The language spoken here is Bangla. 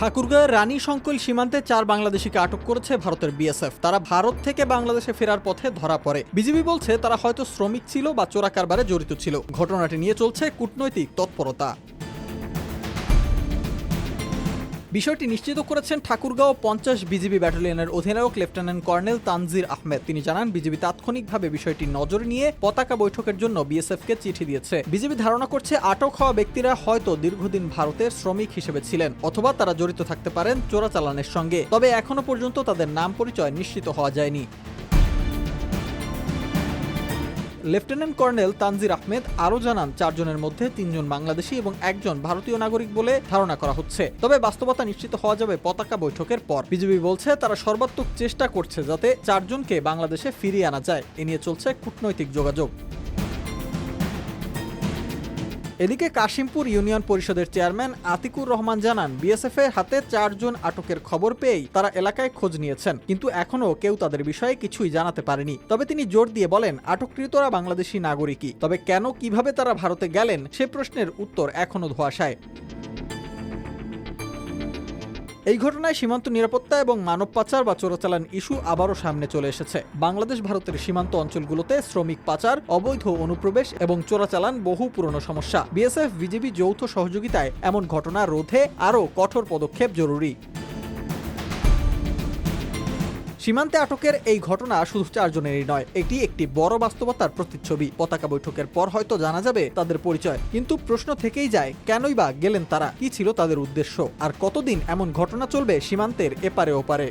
ঠাকুরগাঁওয়ের রানী শঙ্কৈল সীমান্তে 4 বাংলাদেশিকে আটক করেছে ভারতের বিএসএফ। তারা ভারত থেকে বাংলাদেশে ফেরার পথে ধরা পড়ে। বিজিবি বলছে তারা হয়তো শ্রমিক ছিল বা চোরা কারবারে জড়িত ছিল। ঘটনাটি নিয়ে চলছে কূটনৈতিক তৎপরতা। বিষয়টি নিশ্চিত করেছেন ঠাকুরগাঁও 50 বিজিবি ব্যাটালিয়নের অধিনায়ক লেফটেন্যান্ট কর্নেল তানজির আহমেদ। তিনি জানান, বিজিবি তাৎক্ষণিকভাবে বিষয়টি নজরে নিয়ে পতাকা বৈঠকের জন্য বিএসএফকে চিঠি দিয়েছে। বিজিবি ধারণা করছে আটক হওয়া ব্যক্তিরা হয়তো দীর্ঘদিন ভারতের শ্রমিক হিসেবে ছিলেন, অথবা তারা জড়িত থাকতে পারেন চোরাচালানের সঙ্গে। তবে এখনো পর্যন্ত তাদের নাম পরিচয় নিশ্চিত হওয়া যায়নি। লেফটেন্যান্ট কর্নেল তানজির আহমেদ আরও জানান, 4 জনের মধ্যে 3 জন বাংলাদেশি এবং 1 জন ভারতীয় নাগরিক বলে ধারণা করা হচ্ছে। তবে বাস্তবতা নিশ্চিত হওয়া যাবে পতাকা বৈঠকের পর। বিজিবি বলছে তারা সর্বাত্মক চেষ্টা করছে যাতে 4 জনকে বাংলাদেশে ফিরিয়ে আনা যায়। এ নিয়ে চলছে কূটনৈতিক যোগাযোগ। এদিকে কাশিমপুর ইউনিয়ন পরিষদের চেয়ারম্যান আতিকুর রহমান জানান, বিএসএফ এর হাতে 4 জন আটকের খবর পেয়েই তারা এলাকায় খোঁজ নিয়েছেন, কিন্তু এখনো কেউ তাদের বিষয়ে কিছুই জানাতে পারেনি। তবে তিনি জোর দিয়ে বলেন, আটককৃতরা বাংলাদেশি নাগরিকই। তবে কেন, কিভাবে তারা ভারতে গেলেন সে প্রশ্নের উত্তর এখনো ধোঁয়াশায়। এই ঘটনায় সীমান্ত নিরাপত্তা এবং মানব পাচার বা চোরাচালান ইস্যু আবারও সামনে চলে এসেছে। বাংলাদেশ ভারতের সীমান্ত অঞ্চলগুলোতে শ্রমিক পাচার, অবৈধ অনুপ্রবেশ এবং চোরাচালান বহু পুরনো সমস্যা। বিএসএফ বিজিবি যৌথ সহযোগিতায় এমন ঘটনা রোধে আরও কঠোর পদক্ষেপ জরুরি। সীমান্তে আটকের এই ঘটনা শুধু 4 জনেরই নয়, এটি একটি বড় বাস্তবতার প্রতিচ্ছবি। পতাকা বৈঠকের পর হয়তো জানা যাবে তাদের পরিচয়, কিন্তু প্রশ্ন থেকেই যায়, কেনই বা গেলেন তারা, কি ছিল তাদের উদ্দেশ্য, আর কতদিন এমন ঘটনা চলবে সীমান্তের এপারে ওপারে।